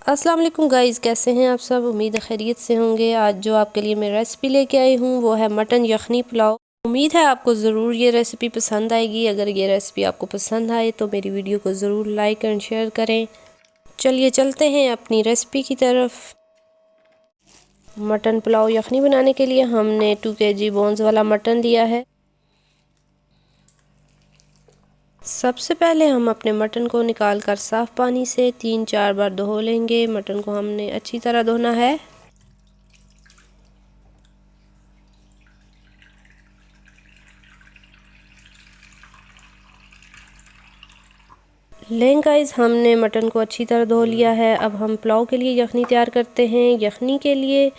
अस्सलाम वालेकुम गाइज़, कैसे हैं आप सब। उम्मीद है खैरियत से होंगे। आज जो आपके लिए मैं रेसिपी लेके आई हूँ वो है मटन यखनी पुलाव। उम्मीद है आपको ज़रूर ये रेसिपी पसंद आएगी। अगर ये रेसिपी आपको पसंद आए तो मेरी वीडियो को ज़रूर लाइक एंड शेयर करें। चलिए चलते हैं अपनी रेसिपी की तरफ। मटन पुलाव यखनी बनाने के लिए हमने 2 kg बोन्स वाला मटन लिया है। सबसे पहले हम अपने मटन को निकाल कर साफ़ पानी से 3-4 बार धो लेंगे। मटन को हमने अच्छी तरह धोना है। लें गाइस, हमने मटन को अच्छी तरह धो लिया है। अब हम पुलाव के लिए यखनी तैयार करते हैं। यखनी के लिए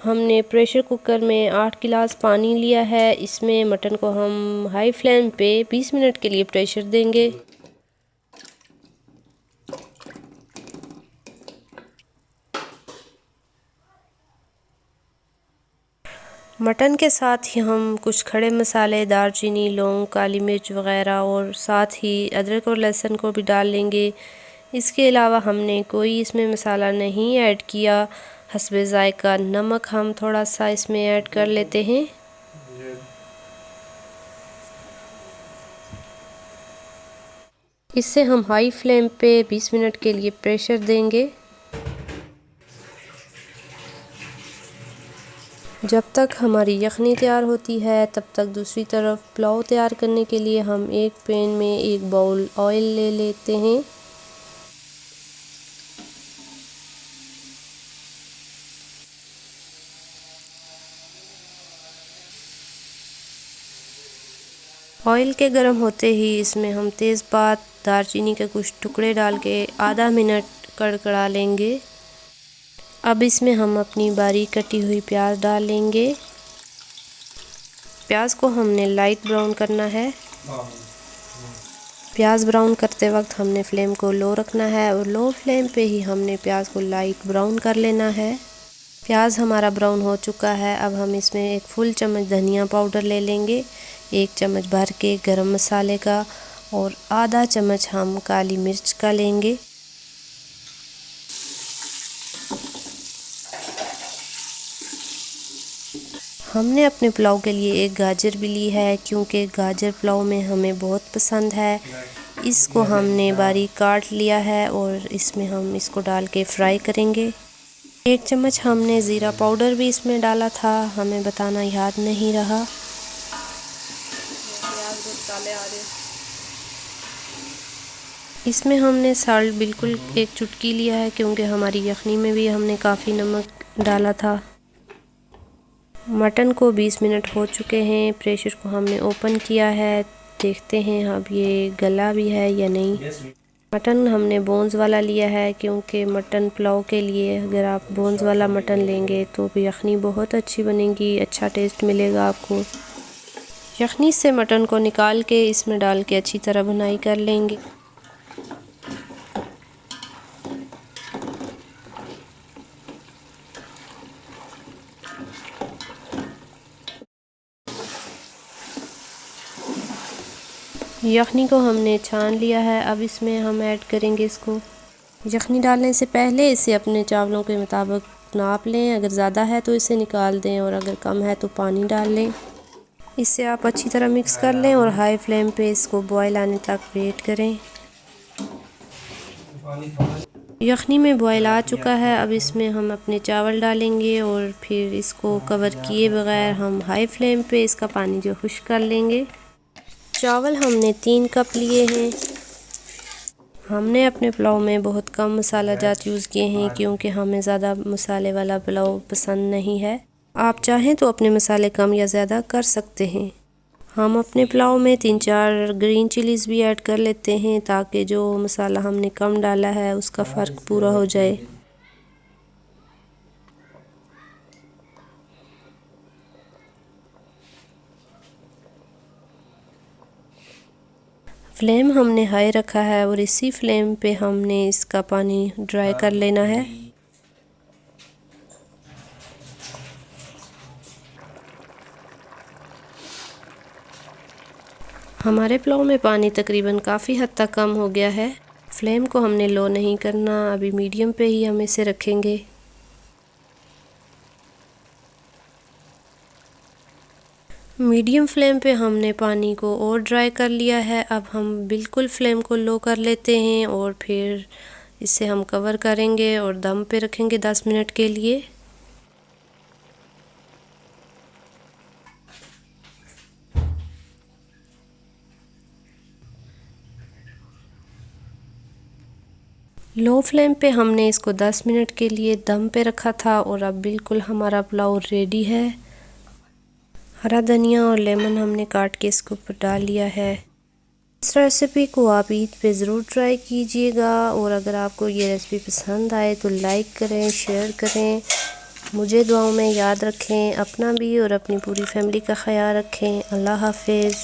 हमने प्रेशर कुकर में 8 गिलास पानी लिया है। इसमें मटन को हम हाई फ्लेम पे 20 मिनट के लिए प्रेशर देंगे। मटन के साथ ही हम कुछ खड़े मसाले, दालचीनी, लौंग, काली मिर्च वग़ैरह और साथ ही अदरक और लहसुन को भी डाल लेंगे। इसके अलावा हमने कोई इसमें मसाला नहीं ऐड किया। हस्बे ज़ायका नमक हम थोड़ा सा इसमें ऐड कर लेते हैं। इससे हम हाई फ्लेम पे 20 मिनट के लिए प्रेशर देंगे। जब तक हमारी यखनी तैयार होती है तब तक दूसरी तरफ पुलाव तैयार करने के लिए हम एक पैन में 1 बाउल ऑयल ले लेते हैं। ऑयल के गर्म होते ही इसमें हम तेज़पात, दालचीनी के कुछ टुकड़े डाल के आधा मिनट कड़कड़ा लेंगे। अब इसमें हम अपनी बारीक कटी हुई प्याज डाल लेंगे। प्याज को हमने लाइट ब्राउन करना है। प्याज ब्राउन करते वक्त हमने फ्लेम को लो रखना है और लो फ्लेम पे ही हमने प्याज को लाइट ब्राउन कर लेना है। प्याज हमारा ब्राउन हो चुका है। अब हम इसमें 1 फुल चम्मच धनिया पाउडर ले लेंगे, 1 चम्मच भर के गरम मसाले का और आधा चम्मच हम काली मिर्च का लेंगे। हमने अपने पुलाव के लिए 1 गाजर भी ली है, क्योंकि गाजर पुलाव में हमें बहुत पसंद है। इसको हमने बारीक काट लिया है और इसमें हम इसको डाल के फ्राई करेंगे। 1 चम्मच हमने ज़ीरा पाउडर भी इसमें डाला था, हमें बताना याद नहीं रहा। इसमें हमने साल्ट बिल्कुल 1 चुटकी लिया है, क्योंकि हमारी यखनी में भी हमने काफ़ी नमक डाला था। मटन को 20 मिनट हो चुके हैं। प्रेशर को हमने ओपन किया है। देखते हैं अब ये गला भी है या नहीं। मटन हमने बोन्स वाला लिया है, क्योंकि मटन पुलाव के लिए अगर आप बोन्स वाला मटन लेंगे तो यखनी बहुत अच्छी बनेगी, अच्छा टेस्ट मिलेगा आपको। यखनी से मटन को निकाल के इसमें डाल के अच्छी तरह भुनाई कर लेंगे। यखनी को हमने छान लिया है। अब इसमें हम ऐड करेंगे इसको। यखनी डालने से पहले इसे अपने चावलों के मुताबिक नाप लें। अगर ज़्यादा है तो इसे निकाल दें और अगर कम है तो पानी डाल लें। इसे आप अच्छी तरह मिक्स कर लें और हाई फ्लेम पे इसको बॉयल आने तक वेट करें। यखनी में बॉयल आ चुका है। अब इसमें हम अपने चावल डालेंगे और फिर इसको कवर किए बगैर हम हाई फ्लेम पे इसका पानी जो खुश्क कर लेंगे। चावल हमने 3 कप लिए हैं। हमने अपने पुलाव में बहुत कम मसाला जात यूज़ किए हैं, क्योंकि हमें ज़्यादा मसाले वाला पुलाव पसंद नहीं है। आप चाहें तो अपने मसाले कम या ज़्यादा कर सकते हैं। हम अपने पुलाव में 3-4 ग्रीन चिलीज़ भी ऐड कर लेते हैं, ताकि जो मसाला हमने कम डाला है उसका फ़र्क पूरा हो जाए। फ्लेम हमने हाई रखा है और इसी फ्लेम पे हमने इसका पानी ड्राई कर लेना है। हमारे पुलाव में पानी तकरीबन काफ़ी हद तक कम हो गया है। फ्लेम को हमने लो नहीं करना, अभी मीडियम पे ही हम इसे रखेंगे। मीडियम फ्लेम पे हमने पानी को और ड्राई कर लिया है। अब हम बिल्कुल फ्लेम को लो कर लेते हैं और फिर इसे हम कवर करेंगे और दम पे रखेंगे 10 मिनट के लिए। लो फ्लेम पे हमने इसको 10 मिनट के लिए दम पे रखा था और अब बिल्कुल हमारा पुलाव रेडी है। हरा धनिया और लेमन हमने काट के इसके ऊपर डाल लिया है। इस रेसिपी को आप ईद पे ज़रूर ट्राई कीजिएगा और अगर आपको ये रेसिपी पसंद आए तो लाइक करें, शेयर करें, मुझे दुआओं में याद रखें, अपना भी और अपनी पूरी फैमिली का ख्याल रखें। अल्लाह हाफिज़।